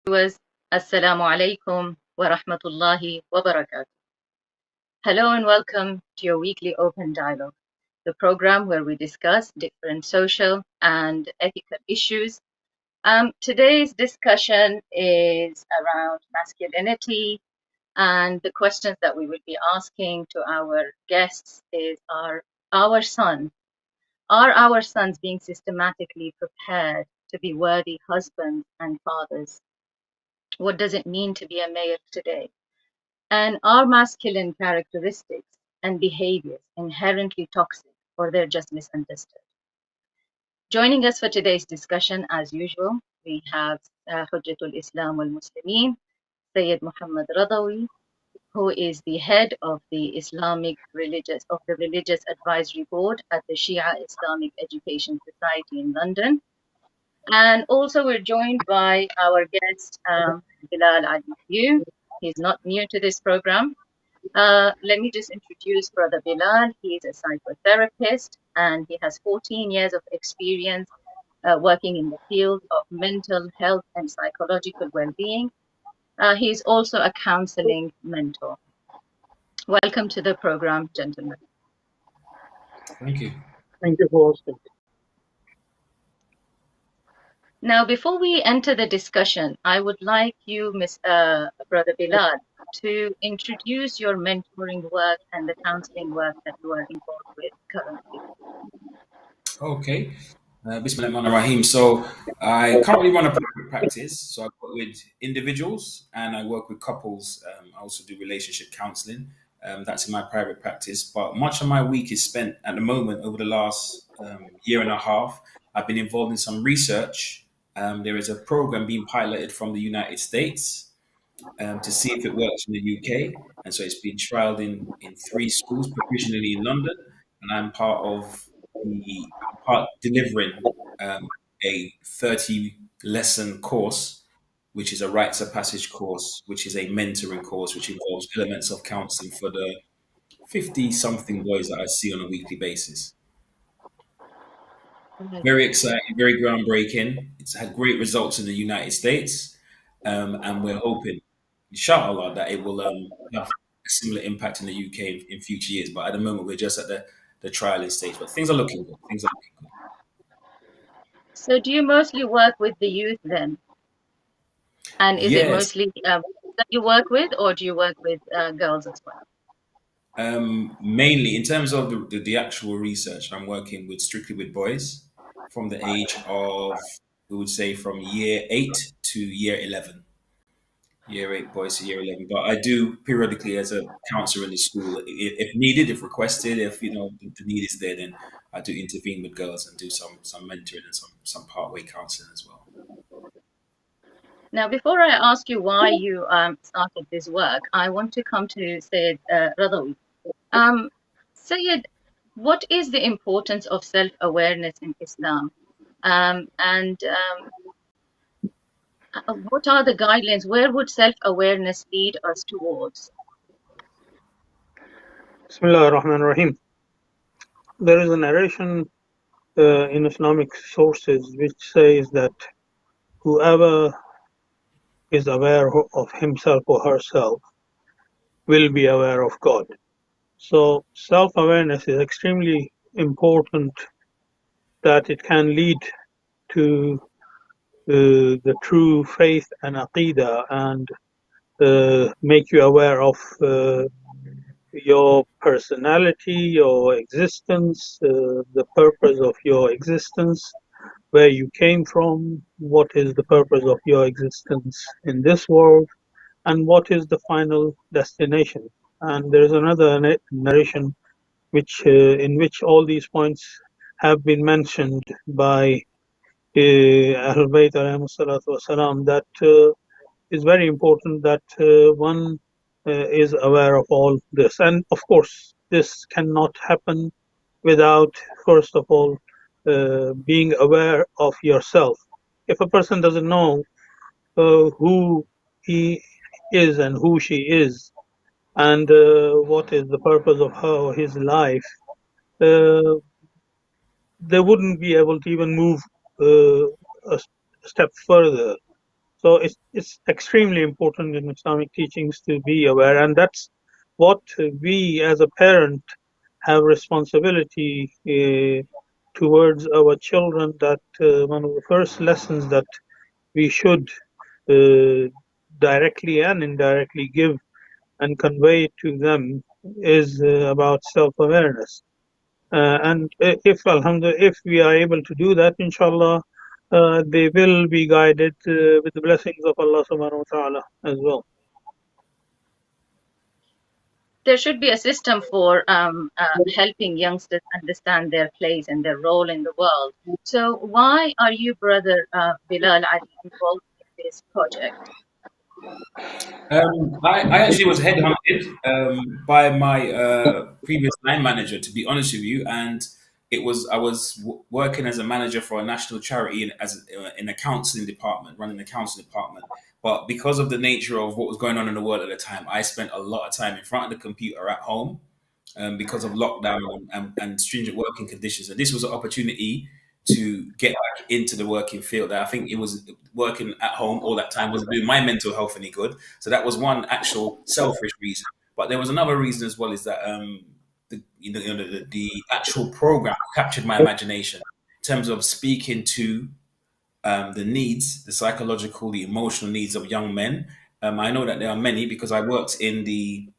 Viewers, Assalamu alaikum wa rahmatullahi wa barakatuh. Hello and welcome to your weekly open dialogue, the program where we discuss different social and ethical issues. Today's discussion is around masculinity, and the questions that we will be asking to our guests are our sons being systematically prepared to be worthy husbands and fathers? What does it mean to be a male today? And are masculine characteristics and behaviors inherently toxic, or they're just misunderstood? Joining us for today's discussion, as usual, we have Hujjatul Islam wal Muslimin, Syed Muhammad Razavi, who is the head of the Religious Advisory Board at the Shia Islamic Education Society in London. And also we're joined by our guest, Bilal Ali Hugh. He's not new to this program. Let me just introduce Brother Bilal. He is a psychotherapist and he has 14 years of experience working in the field of mental health and psychological well-being. He is also a counseling mentor. Welcome to the program, gentlemen. Thank you. Thank you for hosting. Now, before we enter the discussion, I would like you, Brother Bilal, to introduce your mentoring work and the counseling work that you are involved with currently. Okay. Bismillahirrahmanirrahim. So I currently run a private practice. So I work with individuals and I work with couples. I also do relationship counseling. That's in my private practice. But much of my week is spent at the moment over the last year and a half. I've been involved in some research. There is a program being piloted from the United States to see if it works in the UK. And so it's been trialed in 3 schools, provisionally in London. And I'm part delivering a 30 lesson course, which is a rites of passage course, which is a mentoring course, which involves elements of counseling for the 50 something boys that I see on a weekly basis. Very exciting, very groundbreaking. It's had great results in the United States. And we're hoping, inshallah, that it will have a similar impact in the UK in future years. But at the moment, we're just at the trialing stage. But things are looking good. So do you mostly work with the youth then? And is it Yes. mostly that you work with, or do you work with girls as well? Mainly in terms of the actual research, I'm working strictly with boys from the age of, we would say, from year 8 to year 11. Year 8 boys to year 11. But I do periodically as a counselor in the school, if needed, if requested, if the need is there, then I do intervene with girls and do some mentoring and some part-way counselling as well. Now, before I ask you why you started this work, I want to come to Syed Razavi. Syed, what is the importance of self-awareness in Islam? What are the guidelines? Where would self-awareness lead us towards? Bismillah ar-Rahman ar-Rahim. There is a narration in Islamic sources which says that whoever is aware of himself or herself will be aware of God. So self-awareness is extremely important, that it can lead to the true faith and aqidah and make you aware of your personality, your existence, the purpose of your existence, where you came from, what is the purpose of your existence in this world, and what is the final destination. And there is another narration in which all these points have been mentioned by Ahlebait that is very important, that one is aware of all this. And of course, this cannot happen without, first of all, being aware of yourself. If a person doesn't know who he is and who she is, and what is the purpose of his life, they wouldn't be able to even move a step further. So it's extremely important in Islamic teachings to be aware, and that's what we as a parent have responsibility towards our children. That one of the first lessons that we should uh, directly and indirectly give and convey to them is about self-awareness. And if, alhamdulillah, if we are able to do that, inshallah, they will be guided with the blessings of Allah subhanahu wa ta'ala as well. There should be a system for helping youngsters understand their place and their role in the world. So, why are you, brother Bilal, Ali, involved in this project? I actually was headhunted by my previous line manager, to be honest with you, and I was working as a manager for a national charity in a counselling department, running the counselling department. But because of the nature of what was going on in the world at the time, I spent a lot of time in front of the computer at home because of lockdown and stringent working conditions. And this was an opportunity to get back into the working field. I think it was working at home all that time wasn't doing my mental health any good. So that was one actual selfish reason. But there was another reason as well, is that the actual program captured my imagination in terms of speaking to the needs, the psychological, the emotional needs of young men. I know that there are many because I worked in the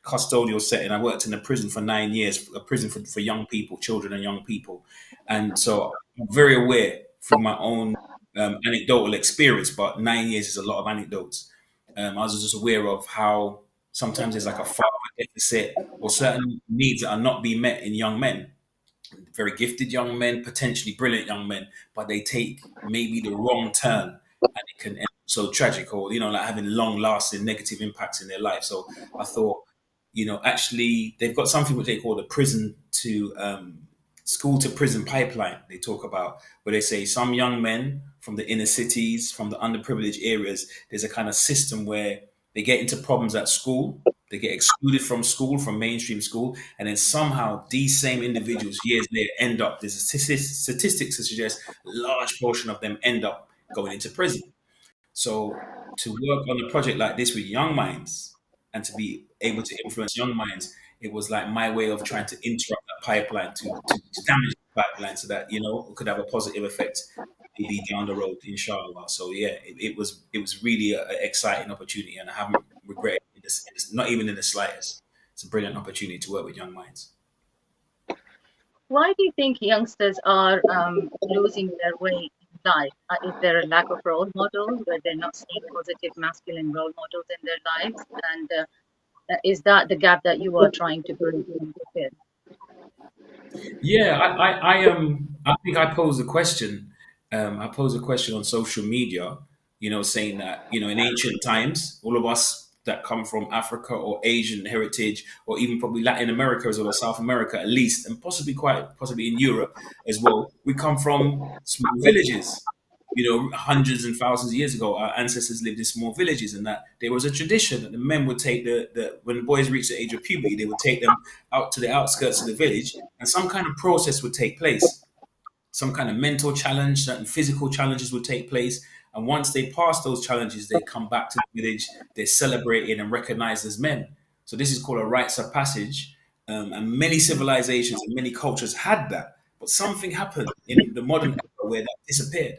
custodial setting. I worked in a prison for 9 years, a prison for young people, children and young people. And so I'm very aware from my own anecdotal experience, but 9 years is a lot of anecdotes. I was just aware of how sometimes there's like a father deficit or certain needs that are not being met in young men, very gifted young men, potentially brilliant young men, but they take maybe the wrong turn and it can end up so tragic, or like having long lasting negative impacts in their life. So I thought, actually they've got something which they call the prison to school to prison pipeline. They talk about where they say some young men from the inner cities, from the underprivileged areas, there's a kind of system where they get into problems at school, they get excluded from school, from mainstream school, and then somehow these same individuals years later end up, there's statistics that suggest a large portion of them end up going into prison. So to work on a project like this with young minds and to be able to influence young minds, it was like my way of trying to interrupt that pipeline, to damage the pipeline so that, it could have a positive effect maybe down the road, inshallah. So yeah, it was really an exciting opportunity, and I haven't regretted this, not even in the slightest. It's a brilliant opportunity to work with young minds. Why do you think youngsters are losing their way in life? Is there a lack of role models where they're not seeing positive masculine role models in their lives? And is that the gap that you are trying to bridge and fill? Yeah, I think I posed a question. I posed a question on social media, saying that, in ancient times, all of us that come from Africa or Asian heritage, or even probably Latin America as well, or South America at least, and quite possibly in Europe as well, we come from small villages. Hundreds and thousands of years ago, our ancestors lived in small villages, and that there was a tradition that the men would take when the boys reached the age of puberty, they would take them out to the outskirts of the village, and some kind of process would take place. Some kind of mental challenge, certain physical challenges would take place. And once they pass those challenges, they come back to the village, they're celebrated and recognized as men. So this is called a rites of passage. And many civilizations and many cultures had that. But something happened in the modern era where that disappeared.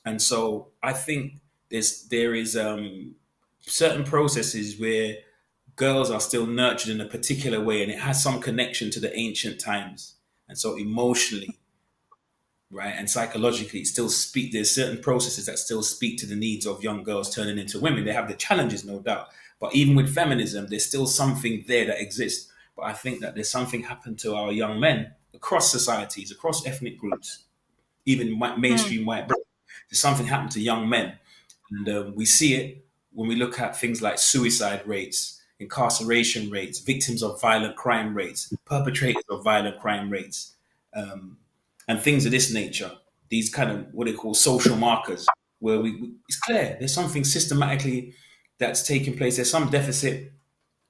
And so I think there is certain processes where girls are still nurtured in a particular way, and it has some connection to the ancient times. And so emotionally, right, and psychologically, there's certain processes that still speak to the needs of young girls turning into women. They have the challenges, no doubt, but even with feminism, there's still something there that exists. But I think that there's something happened to our young men across societies, across ethnic groups, even Hmm. mainstream white Britain. There's something happened to young men, and we see it when we look at things like suicide rates, incarceration rates, victims of violent crime rates, perpetrators of violent crime rates, um, and things of this nature. These kind of what they call social markers, where it's clear there's something systematically that's taking place. There's some deficit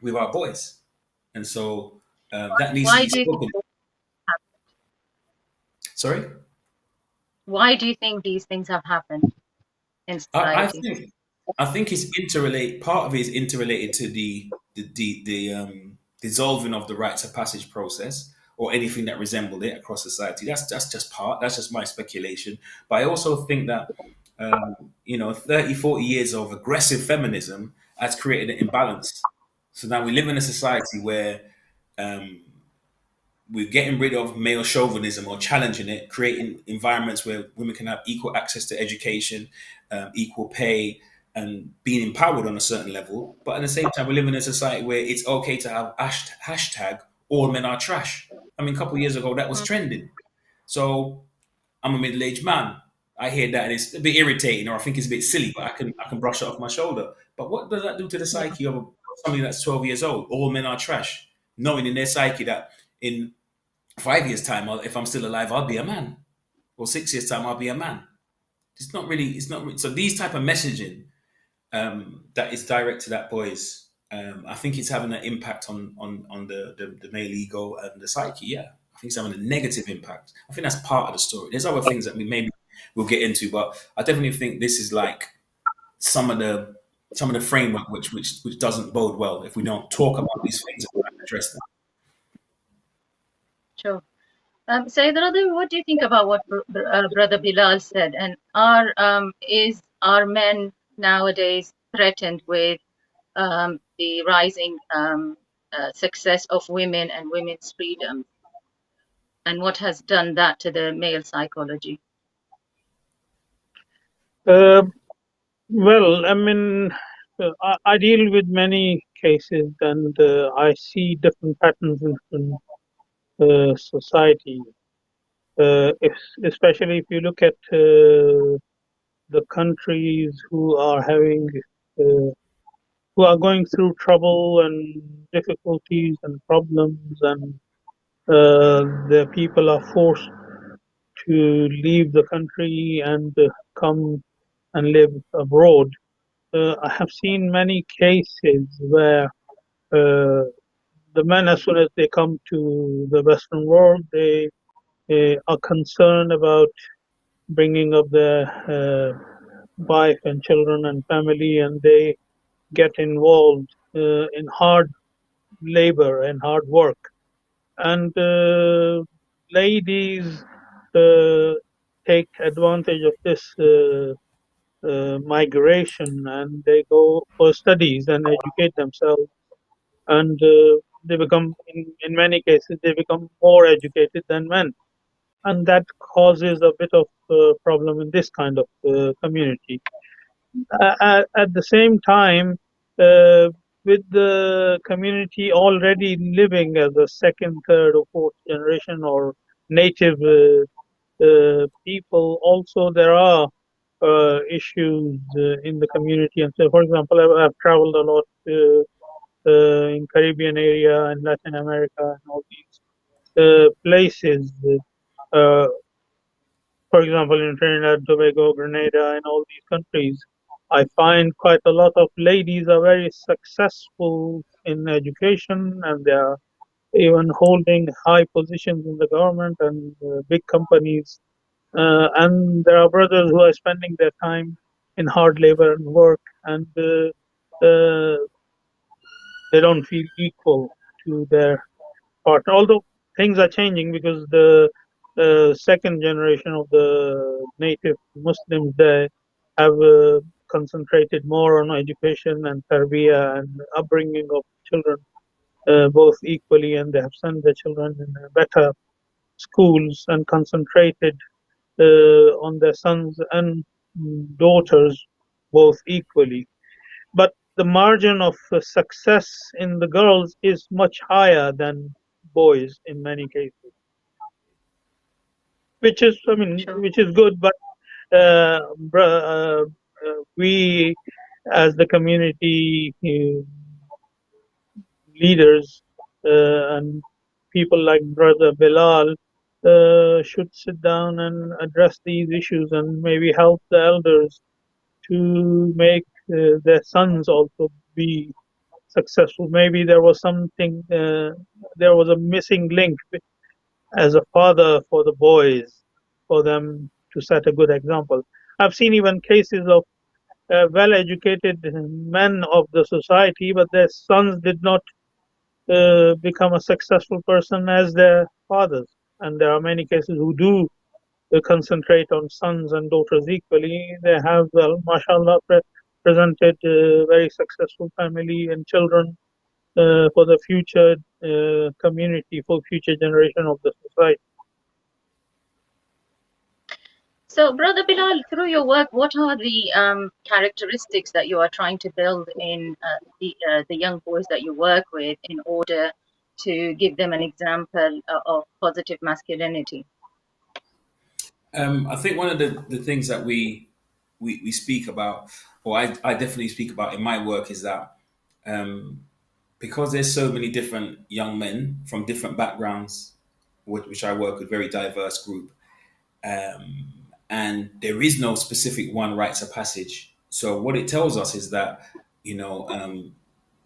with our boys, and so that needs to Why be do you think spoken. this happened? Sorry. Why do you think these things have happened in I society? think I think it's interrelated. Part of it is interrelated to the dissolving of the rites of passage process or anything that resembled it across society. That's just part. That's just my speculation. But I also think that 30, 40 years of aggressive feminism has created an imbalance. So now we live in a society where um, we're getting rid of male chauvinism or challenging it, creating environments where women can have equal access to education, equal pay, and being empowered on a certain level. But at the same time, we live in a society where it's okay to have hashtag all men are trash. I mean, a couple of years ago, that was Mm, trending. So I'm a middle-aged man. I hear that and it's a bit irritating, or I think it's a bit silly, but I can brush it off my shoulder. But what does that do to the yeah, psyche of somebody that's 12 years old? All men are trash, knowing in their psyche that in 5 years' time, if I'm still alive, I'll be a man. Or 6 years' time, I'll be a man. It's not really. It's not. So these type of messaging that is directed at boys, I think it's having an impact on the male ego and the psyche. Yeah, I think it's having a negative impact. I think that's part of the story. There's other things that we maybe we'll get into, but I definitely think this is like some of the framework which doesn't bode well if we don't talk about these things and address them. sure. Sayyid Radhi, what do you think about what Brother Bilal said? And are men nowadays threatened with the rising success of women and women's freedom? And what has done that to the male psychology? Uh, well, I mean, I deal with many cases, and I see different patterns in different societies. If, especially if you look at the countries who are having uh, who are going through trouble and difficulties and problems, and the people are forced to leave the country and come and live abroad. I have seen many cases where the men, as soon as they come to the Western world, they are concerned about bringing up their wife and children and family, and they get involved in hard labor and hard work. And ladies uh, take advantage of this migration, and they go for studies and educate themselves, and they become, in many cases, they become more educated than men, and that causes a bit of problem in this kind of community. At the same time, uh, with the community already living as a second, third, or fourth generation or native people, also there are issues in the community. And so, for example, I've traveled a lot in Caribbean area and Latin America and all these places. Uh, for example, in Trinidad, Tobago, Grenada, and all these countries, I find quite a lot of ladies are very successful in education, and they are even holding high positions in the government and big companies. And there are brothers who are spending their time in hard labor and work, and they don't feel equal to their partner. Although things are changing, because the second generation of the native Muslims, they have concentrated more on education and tarbiyah and upbringing of children both equally, and they have sent their children in better schools and concentrated on their sons and daughters both equally. But the margin of success in the girls is much higher than boys in many cases, which is, I mean, Sure. which is good. But uh, we, as the community leaders and people like Brother Bilal, should sit down and address these issues and maybe help the elders to make their sons also be successful. Maybe there was something, there was a missing link as a father for the boys, for them to set a good example. I've seen even cases of well-educated men of the society, but their sons did not become a successful person as their fathers. And there are many cases who do concentrate on sons and daughters equally. They have, well, mashallah, presented very successful family and children for the future community, for future generation of the society. So, Brother Bilal, through your work, what are the characteristics that you are trying to build in the young boys that you work with in order to give them an example of positive masculinity? I think one of the things that we speak about, or I definitely speak about in my work, is that um, because there's so many different young men from different backgrounds, which I work with, very diverse group, and there is no specific one rites of passage. So what it tells us is that you know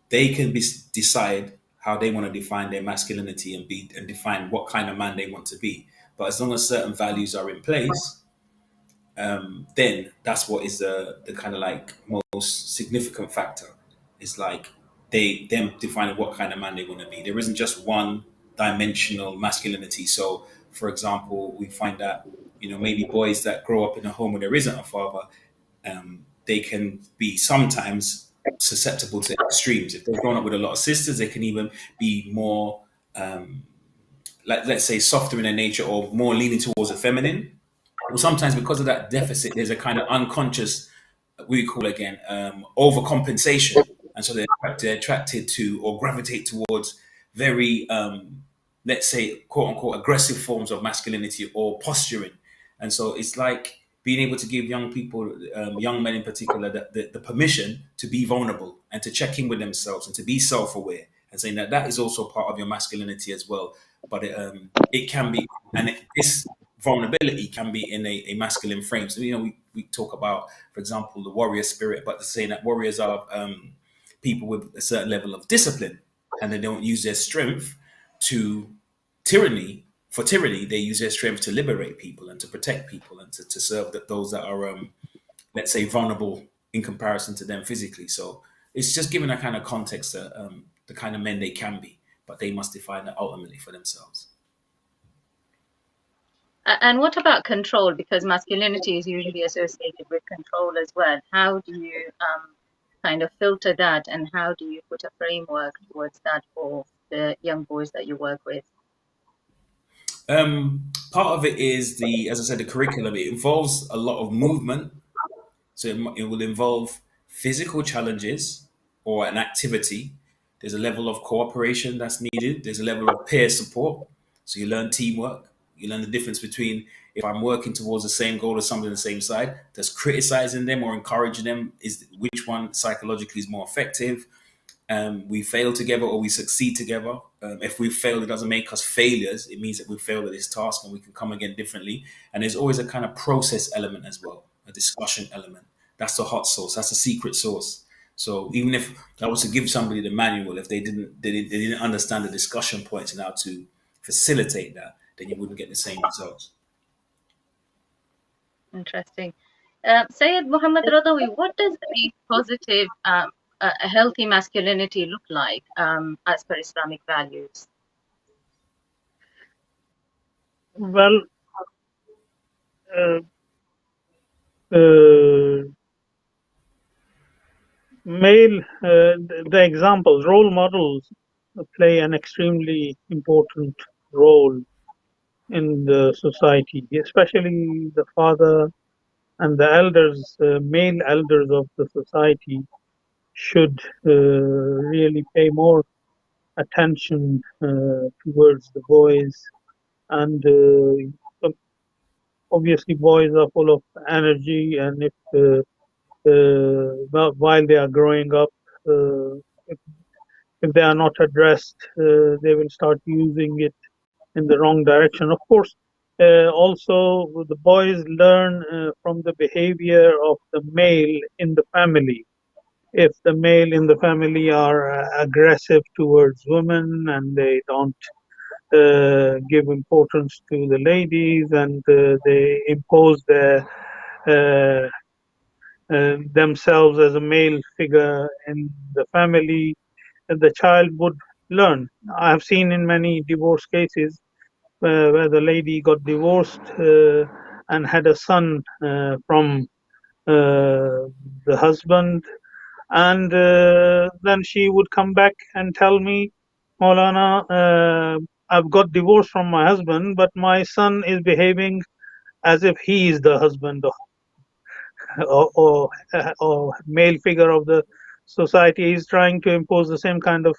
they can decide how they want to define their masculinity and define what kind of man they want to be. But as long as certain values are in place, then that's what is the kind of like most significant factor. It's like them defining what kind of man they want to be. There isn't just one dimensional masculinity. So, for example, we find that maybe boys that grow up in a home where there isn't a father, they can be sometimes susceptible to extremes. If they've grown up with a lot of sisters, they can even be more, like let's say, softer in their nature or more leaning towards the feminine. Well, sometimes because of that deficit, there's a kind of unconscious, we call again, overcompensation, and so they're attracted to or gravitate towards very, let's say, quote unquote, aggressive forms of masculinity or posturing, and so it's like being able to give young people, young men in particular, the permission to be vulnerable and to check in with themselves and to be self-aware, and saying that that is also part of your masculinity as well. But it can be, and this vulnerability can be in a masculine frame. So, we talk about, for example, the warrior spirit, but saying that warriors are people with a certain level of discipline and they don't use their strength to tyranny. For tyranny, they use their strength to liberate people and to protect people and to serve those that are, let's say, vulnerable in comparison to them physically. So it's just giving a kind of context to the kind of men they can be, but they must define that ultimately for themselves. And what about control? Because masculinity is usually associated with control as well. How do you kind of filter that, and how do you put a framework towards that for the young boys that you work with? Part of it is as I said, the curriculum. It involves a lot of movement, so it will involve physical challenges or an activity. There's a level of cooperation that's needed. There's a level of peer support. So you learn teamwork. You learn the difference between if I'm working towards the same goal as somebody on the same side, does criticizing them or encouraging them, is which one psychologically is more effective? We fail together or we succeed together. If we fail, it doesn't make us failures. It means that we failed at this task and we can come again differently. And there's always a kind of process element as well, a discussion element. That's the hot sauce. That's the secret sauce. So even if I was to give somebody the manual, if they didn't understand the discussion points and how to facilitate that, then you wouldn't get the same results. Interesting. Syed Mohammad Razavi, what does a positive, a healthy masculinity look like as per Islamic values? Well, the examples, role models play an extremely important role in the society, especially the father and the elders, male elders of the society should really pay more attention towards the boys. And obviously, boys are full of energy, and if while they are growing up, if, if they are not addressed, they will start using it in the wrong direction. Of course, also the boys learn from the behavior of the male in the family. If the male in the family are aggressive towards women and they don't give importance to the ladies, and they impose their uh, themselves as a male figure in the family, the child would learn. I have seen in many divorce cases where the lady got divorced and had a son from the husband, and then she would come back and tell me, Maulana, I've got divorced from my husband, but my son is behaving as if he is the husband or male figure of the society. He's trying to impose the same kind of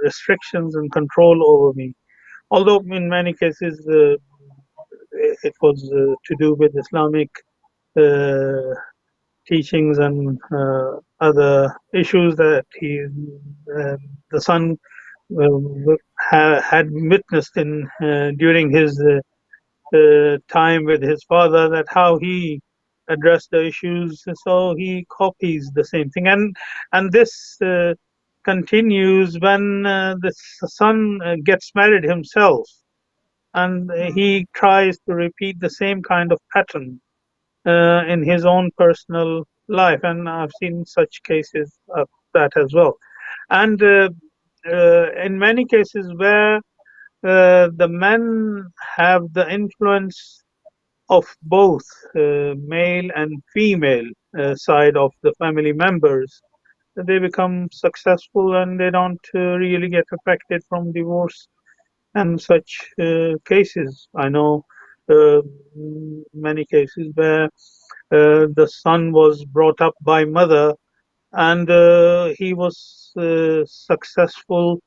restrictions and control over me. Although in many cases it was to do with Islamic teachings and other issues that the son had witnessed in during his time with his father, that how he addressed the issues. So he copies the same thing, and this continues when the son gets married himself, and he tries to repeat the same kind of pattern in his own personal life, and I've seen such cases of that as well. And in many cases where the men have the influence of both male and female side of the family members, they become successful and they don't really get affected from divorce and such cases. I know many cases where the son was brought up by mother, and he was successful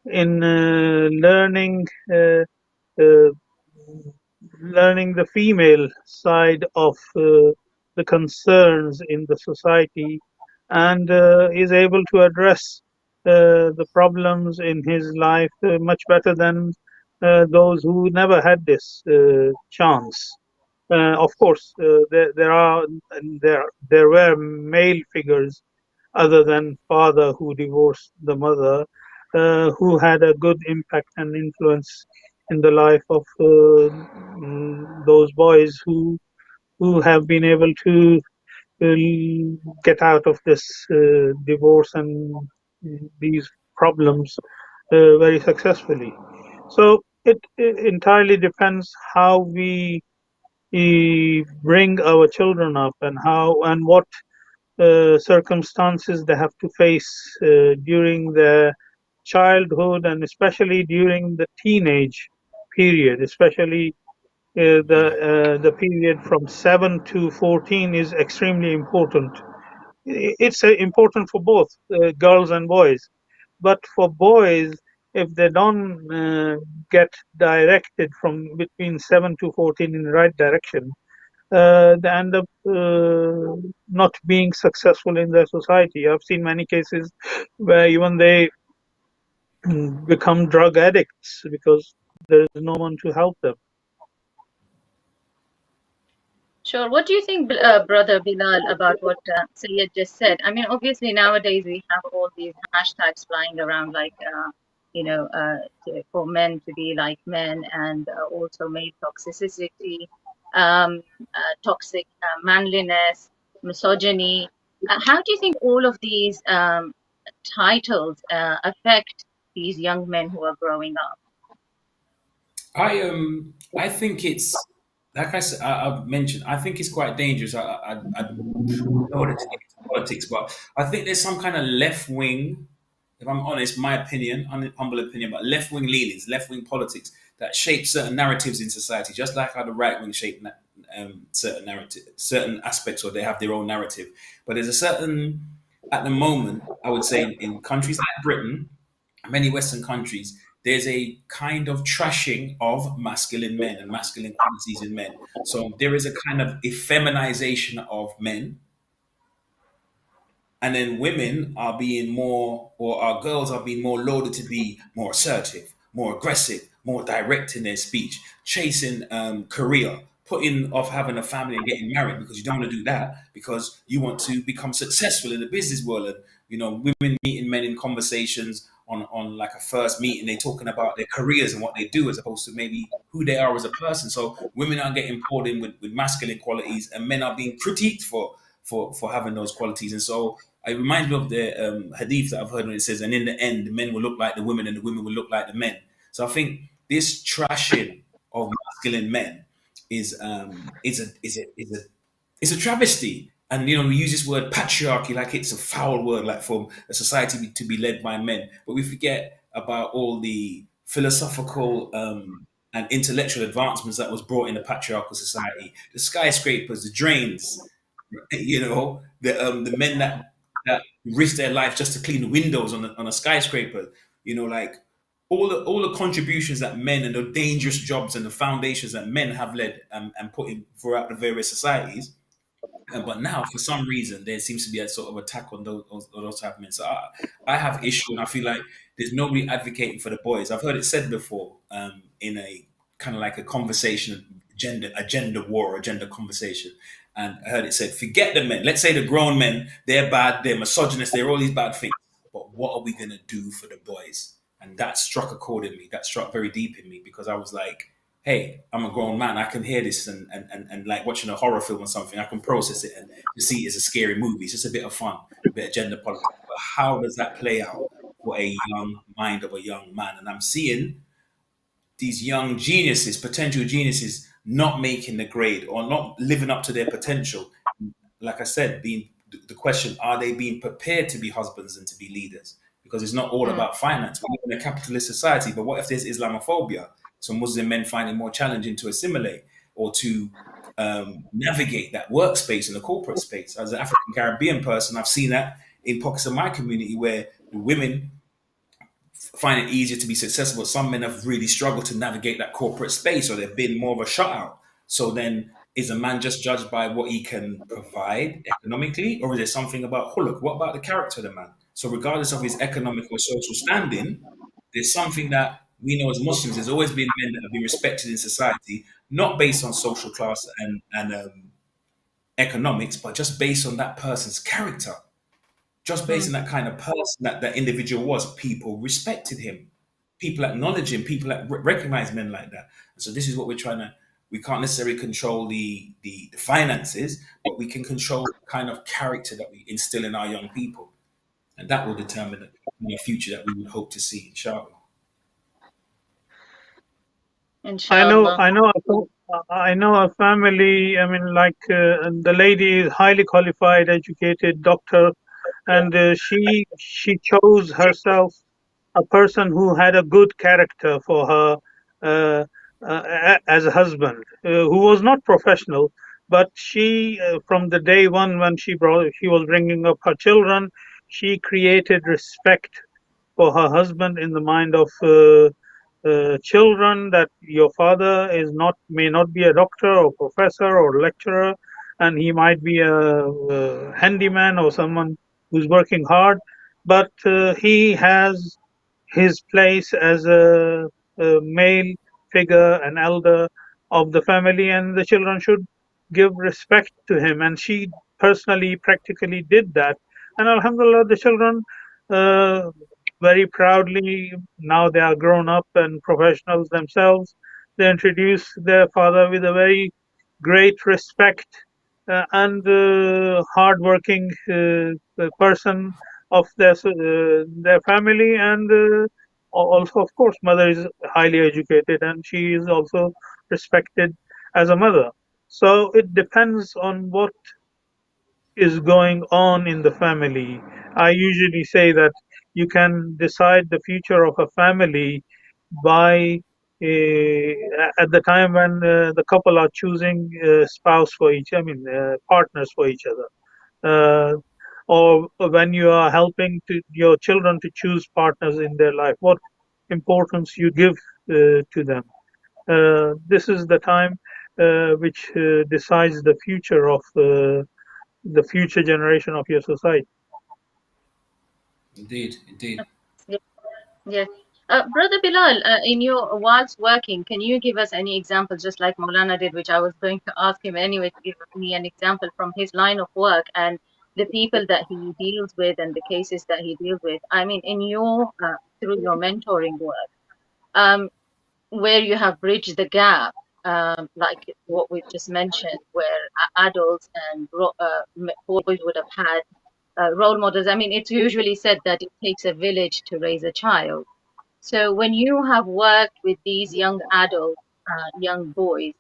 in uh, learning the female side of the concerns in the society, and is able to address the problems in his life much better than those who never had this chance. Of course, there were male figures other than father who divorced the mother, who had a good impact and influence in the life of those boys who have been able to get out of this divorce and these problems very successfully. So it entirely depends how we bring our children up, and how and what circumstances they have to face during their childhood, and especially during the teenage period, especially the period from 7 to 14 is extremely important. It's important for both girls and boys, but for boys, if they don't get directed from between 7 to 14 in the right direction, they end up not being successful in their society. I've seen many cases where even they become drug addicts because there is no one to help them. Sure. What do you think, Brother Bilal, about what Syed just said? I mean, obviously nowadays we have all these hashtags flying around, like for men to be like men, and also male toxicity, toxic manliness, misogyny. How do you think all of these titles affect these young men who are growing up? I think it's like I've mentioned. I think it's quite dangerous. I don't want to get into politics, but I think there's some kind of left wing. If I'm honest, my opinion, humble opinion, but left wing leanings, left wing politics that shape certain narratives in society, just like how the right wing shape certain narrative, certain aspects, or they have their own narrative. But there's a certain, at the moment, I would say, in countries like Britain, many Western countries, there's a kind of trashing of masculine men and masculine qualities in men. So there is a kind of effeminization of men, and then women are being more, or our girls are being more loaded to be more assertive, more aggressive, more direct in their speech, chasing career, putting off having a family and getting married because you don't want to do that because you want to become successful in the business world. And women meeting men in conversations on like a first meeting, they're talking about their careers and what they do as opposed to maybe who they are as a person. So women are getting poured in with masculine qualities, and men are being critiqued for having those qualities. And so it reminds me of the hadith that I've heard when it says, "And in the end, the men will look like the women, and the women will look like the men." So I think this trashing of masculine men is a travesty. And we use this word patriarchy like it's a foul word, like for a society to be led by men. But we forget about all the philosophical and intellectual advancements that was brought in a patriarchal society. The skyscrapers, the drains, the men that risk their life just to clean the windows on a skyscraper. Like all the contributions that men and the dangerous jobs and the foundations that men have led and put in throughout the various societies. But now, for some reason, there seems to be a sort of attack on those type of men. So I have issue, and I feel like there's nobody advocating for the boys. I've heard it said before in a kind of like a conversation, a gender war, a gender conversation. And I heard it said, forget the men. Let's say the grown men, they're bad, they're misogynist, they're all these bad things. But what are we going to do for the boys? And that struck a chord in me. That struck very deep in me because I was like, hey, I'm a grown man. I can hear this and like watching a horror film or something, I can process it and see it as a scary movie. It's just a bit of fun, a bit of gender politics. But how does that play out for a young mind of a young man? And I'm seeing these young geniuses, potential geniuses, not making the grade or not living up to their potential. Like I said, being the question, are they being prepared to be husbands and to be leaders? Because it's not all about finance. We live in a capitalist society, but what if there's Islamophobia? So Muslim men find it more challenging to assimilate or to navigate that workspace in the corporate space. As an African Caribbean person, I've seen that in pockets of my community where the women find it easier to be successful. Some men have really struggled to navigate that corporate space, or they've been more of a shutout. So then, is a man just judged by what he can provide economically, or is there something about huluk? What about the character of the man? So regardless of his economic or social standing, there's something that we know as Muslims. There's always been men that have been respected in society, not based on social class and economics, but just based on that person's character. Just based on that kind of person that individual was, people respected him. People acknowledge him. People that recognize men like that. And so this is what we're trying to. We can't necessarily control the finances, but we can control the kind of character that we instill in our young people, and that will determine the future that we would hope to see. Inshallah. Inshallah. I know a family. I mean, like the lady is highly qualified, educated doctor, and she chose herself a person who had a good character for her as a husband, who was not professional, but she from the day one when she was bringing up her children, she created respect for her husband in the mind of children, that your father may not be a doctor or professor or lecturer, and he might be a handyman or someone who's working hard, but he has his place as a male figure, an elder of the family, and the children should give respect to him. And she personally, practically did that. And alhamdulillah, the children very proudly, now they are grown up and professionals themselves, they introduce their father with a very great respect and hardworking person of their family, and also, of course, mother is highly educated and she is also respected as a mother. So it depends on what is going on in the family. I usually say that you can decide the future of a family by at the time when the couple are choosing partners for each other, or when you are helping your children to choose partners in their life, what importance you give to them. This is the time which decides the future of the future generation of your society. Indeed. Yes. Brother Bilal, in your whilst working, can you give us any examples, just like Maulana did, which I was going to ask him anyway, to give me an example from his line of work and the people that he deals with and the cases that he deals with. I mean, in your through your mentoring work, um, where you have bridged the gap, like what we've just mentioned, where adults and boys would have had role models. I mean, it's usually said that it takes a village to raise a child. So when you have worked with these young adults, young boys,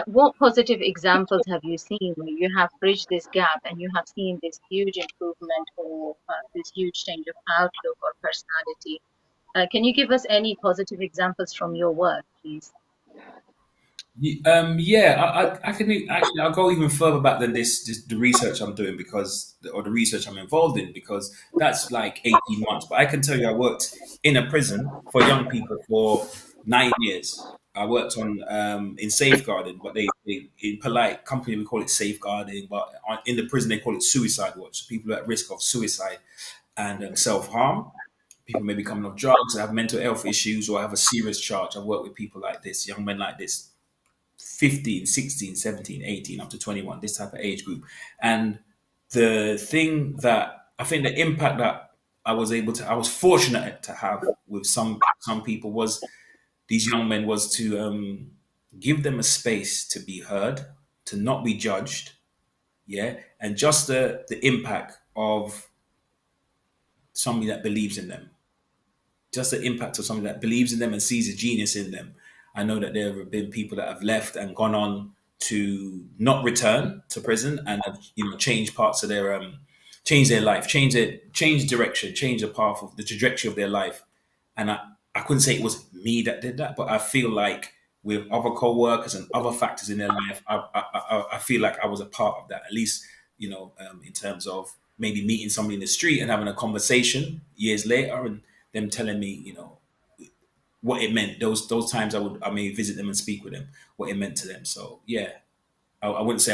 what positive examples have you seen where you have bridged this gap and you have seen this huge improvement or this huge change of outlook or personality? Can you give us any positive examples from your work, please? Yeah, I can actually I'll go even further back than this the research I'm doing because or the research I'm involved in because that's like 18 months. But I can tell you I worked in a prison for young people for 9 years. I worked on in safeguarding, but they in polite company we call it safeguarding, but in the prison they call it suicide watch. So people at risk of suicide and self harm. People maybe coming off drugs, have mental health issues, or have a serious charge. I've worked with people like this, young men like this, 15, 16, 17, 18, up to 21, this type of age group. And the thing that I think the impact that I was fortunate to have with some people was these young men was to give them a space to be heard, to not be judged, yeah, and just the impact of somebody that believes in them, just the impact of somebody that believes in them and sees a genius in them. I know that there have been people that have left and gone on to not return to prison and have changed parts of their change their life, change direction, change the path of the trajectory of their life. And I couldn't say it was me that did that, but I feel like with other co-workers and other factors in their life, I feel like I was a part of that. At least in terms of maybe meeting somebody in the street and having a conversation years later and them telling me, what it meant. Those times I may visit them and speak with them, what it meant to them. So yeah, I wouldn't say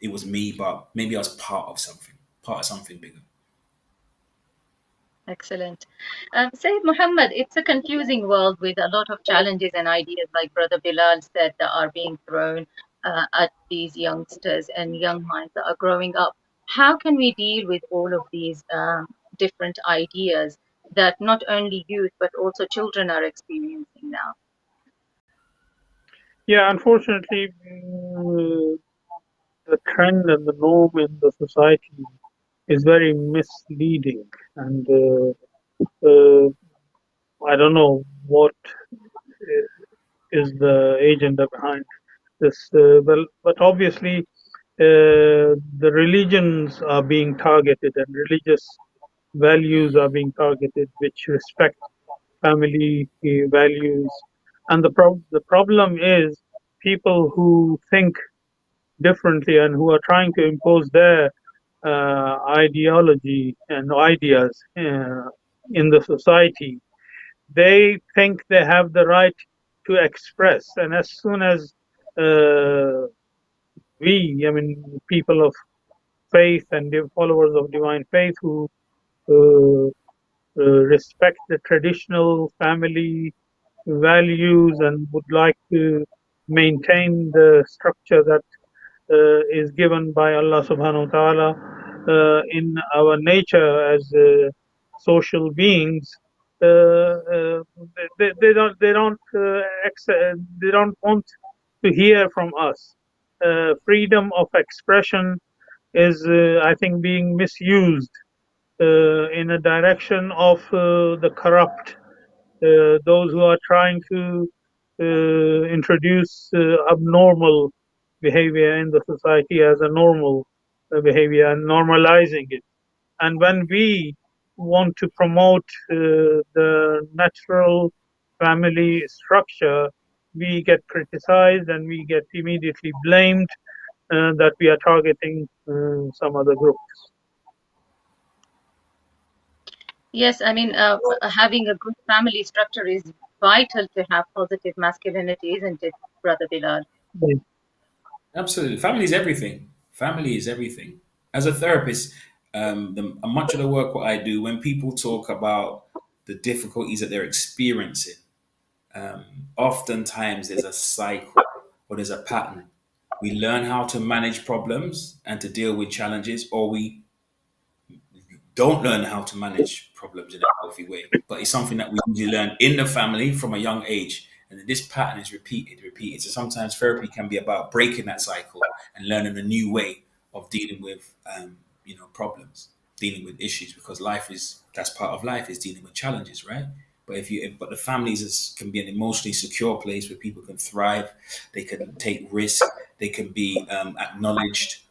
it was me, but maybe I was part of something bigger. Excellent. Sayyid Muhammad, it's a confusing world with a lot of challenges and ideas, like Brother Bilal said, that are being thrown at these youngsters and young minds that are growing up. How can we deal with all of these different ideas that not only youth but also children are experiencing now? Yeah, unfortunately, the trend and the norm in the society is very misleading, and I don't know what is the agenda behind this. But obviously, the religions are being targeted, and religious values are being targeted, which respect family values. And the problem is people who think differently and who are trying to impose their ideology and ideas in the society. They think they have the right to express, and as soon as uh, I mean, people of faith and followers of divine faith who uh, respect the traditional family values and would like to maintain the structure that is given by Allah subhanahu wa ta'ala in our nature as social beings. They don't want to hear from us. Freedom of expression is, I think, being misused in a direction of the corrupt, those who are trying to introduce abnormal behavior in the society as a normal behavior and normalizing it. And when we want to promote the natural family structure, we get criticized and we get immediately blamed that we are targeting some other groups. Yes, I mean, having a good family structure is vital to have positive masculinity, isn't it, Brother Bilal? Absolutely, family is everything. Family is everything. As a therapist, much of the work what I do when people talk about the difficulties that they're experiencing, oftentimes there's a cycle or there's a pattern. We learn how to manage problems and to deal with challenges, or we don't learn how to manage problems in a healthy way. But it's something that we usually learn in the family from a young age. And then this pattern is repeated. So sometimes therapy can be about breaking that cycle and learning a new way of dealing with, problems, dealing with issues, because that's part of life, is dealing with challenges, right? But the families can be an emotionally secure place where people can thrive, they can take risk, they can be acknowledged,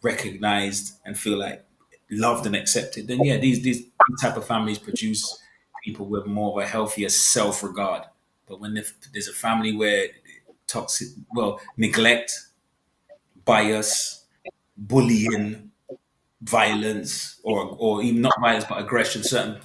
recognized, and feel like loved and accepted, then yeah, these type of families produce people with more of a healthier self regard. But when there's a family where toxic, well, neglect, bias, bullying, violence, or even not violence but aggression, certain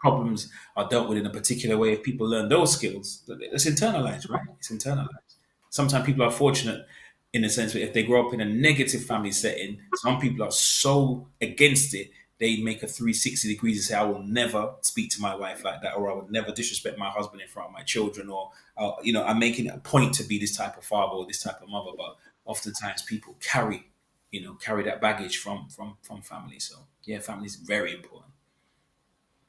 problems are dealt with in a particular way. If people learn those skills, it's internalized, right? It's internalized. Sometimes people are fortunate in the sense that if they grow up in a negative family setting, some people are so against it, they make a 360 degrees and say, I will never speak to my wife like that, or I would never disrespect my husband in front of my children, or, I'm making it a point to be this type of father or this type of mother. But oftentimes people carry that baggage from family. So yeah, family is very important.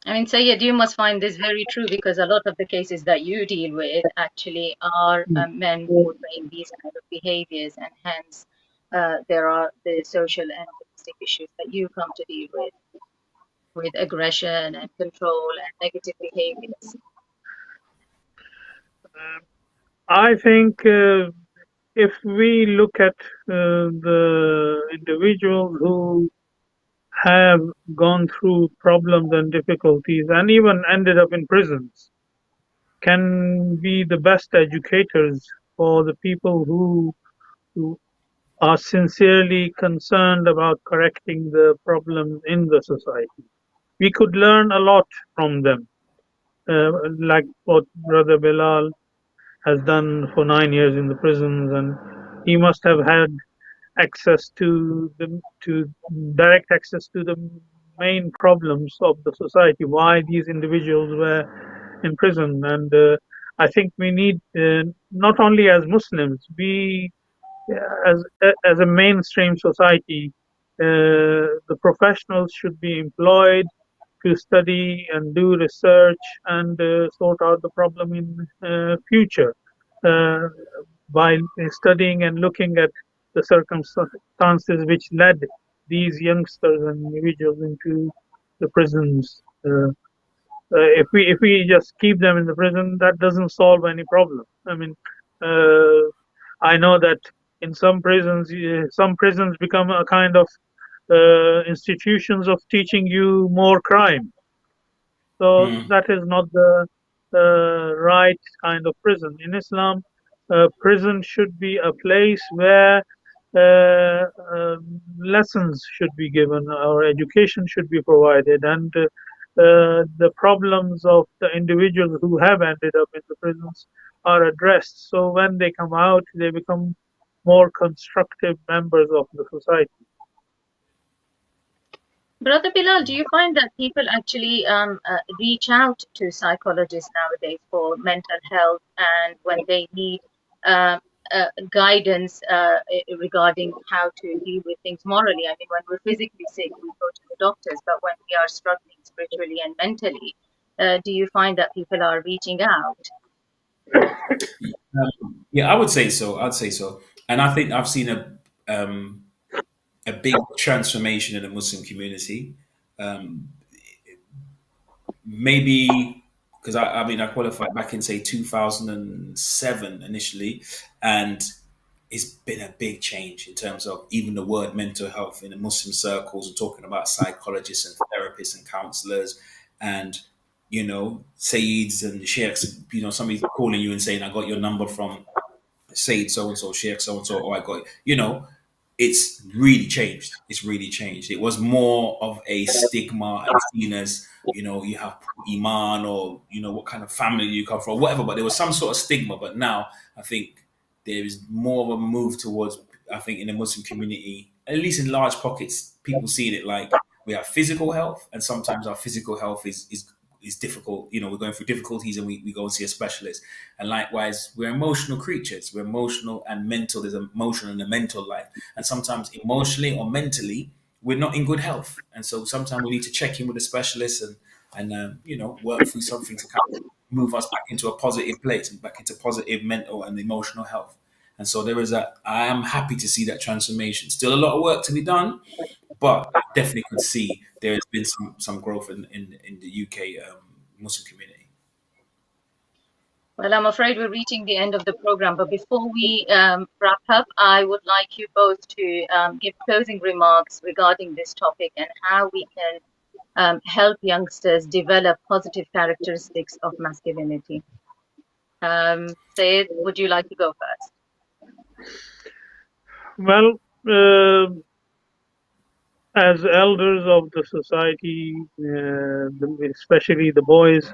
I mean, Sayed, you must find this very true, because a lot of the cases that you deal with actually are men portraying these kind of behaviors, and hence there are the social and domestic issues that you come to deal with aggression and control and negative behaviors. I think if we look at the individuals who have gone through problems and difficulties and even ended up in prisons, can be the best educators for the people who are sincerely concerned about correcting the problems in the society. We could learn a lot from them, like what Brother Bilal has done for 9 years in the prisons, and he must have had access to direct access to the main problems of the society, why these individuals were in prison. And I think we need, not only as Muslims, we as a mainstream society, the professionals should be employed to study and do research and sort out the problem in future, uh, by studying and looking at the circumstances which led these youngsters and individuals into the prisons. If we just keep them in the prison, that doesn't solve any problem. I mean, uh, I know that in some prisons become a kind of institutions of teaching you more crime. So Mm. that is not the right kind of prison. In Islam, prison should be a place where lessons should be given or education should be provided, and the problems of the individuals who have ended up in the prisons are addressed. So when they come out, they become more constructive members of the society. Brother Bilal, do you find that people actually reach out to psychologists nowadays for mental health, and when they need um, guidance regarding how to deal with things morally? I mean, when we're physically sick, we go to the doctors, but when we are struggling spiritually and mentally, do you find that people are reaching out? Yeah, I would say so. I'd say so, and I think I've seen a big transformation in the Muslim community. Um, Maybe because I mean I qualified back in say 2007 initially, and it's been a big change in terms of even the word mental health in the Muslim circles, and talking about psychologists and therapists and counselors, and Sayyids and sheikhs. Somebody calling you and saying, I got your number from Sayyid so and so, sheikh so and so, or I got it's really changed. It's really changed. It was more of a stigma and seen as, you have iman, or what kind of family you come from, whatever. But there was some sort of stigma. But now I think there is more of a move towards, I think, in the Muslim community, at least in large pockets, people seeing it like we have physical health, and sometimes our physical health is difficult. We're going through difficulties, and we go and see a specialist. And likewise, we're emotional creatures. We're emotional and mental. There's emotional and a mental life. And sometimes emotionally or mentally, we're not in good health, and so sometimes we need to check in with a specialist and work through something to kind of move us back into a positive place and back into positive mental and emotional health. And so there is a. I am happy to see that transformation. Still a lot of work to be done, but I definitely could see there has been some growth in the UK Muslim community. Well, I'm afraid we're reaching the end of the program, but before we wrap up, I would like you both to give closing remarks regarding this topic and how we can help youngsters develop positive characteristics of masculinity. Syed, would you like to go first? Well, as elders of the society, especially the boys,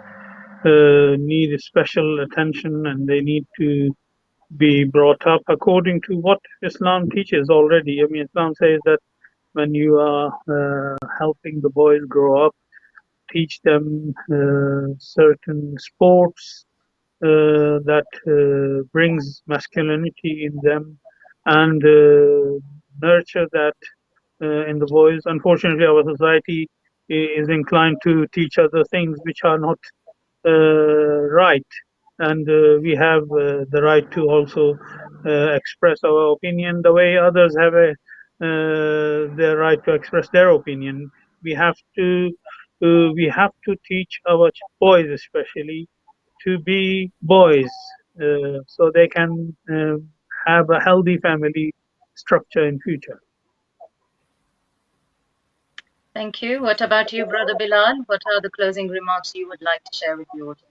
need special attention, and they need to be brought up according to what Islam teaches already. I mean, Islam says that when you are helping the boys grow up, teach them certain sports that brings masculinity in them, and nurture that in the boys. Unfortunately, our society is inclined to teach other things which are not right, and we have the right to also express our opinion the way others have their right to express their opinion. We have to teach our boys especially to be boys, so they can have a healthy family structure in future. Thank you. What about you, Brother Bilal? What are the closing remarks you would like to share with the audience?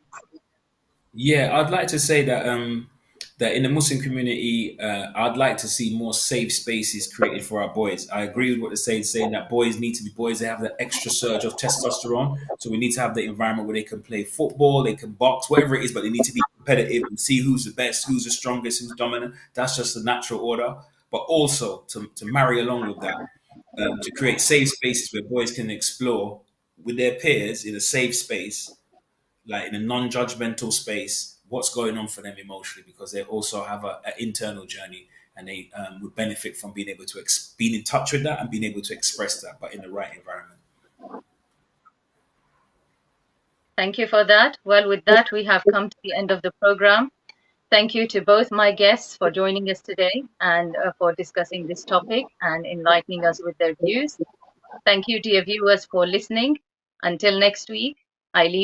Yeah, I'd like to say that in the Muslim community, I'd like to see more safe spaces created for our boys. I agree with what they say, saying that boys need to be boys. They have the extra surge of testosterone, so we need to have the environment where they can play football, they can box, whatever it is, but they need to be competitive and see who's the best, who's the strongest, who's dominant. That's just the natural order. But also to marry along with that, to create safe spaces where boys can explore with their peers in a safe space, like in a non-judgmental space, what's going on for them emotionally, because they also have an internal journey, and they would benefit from being able to being in touch with that and being able to express that, but in the right environment. Thank you for that. Well, with that, we have come to the end of the program. Thank you to both my guests for joining us today and for discussing this topic and enlightening us with their views. Thank you, dear viewers, for listening. Until next week, I leave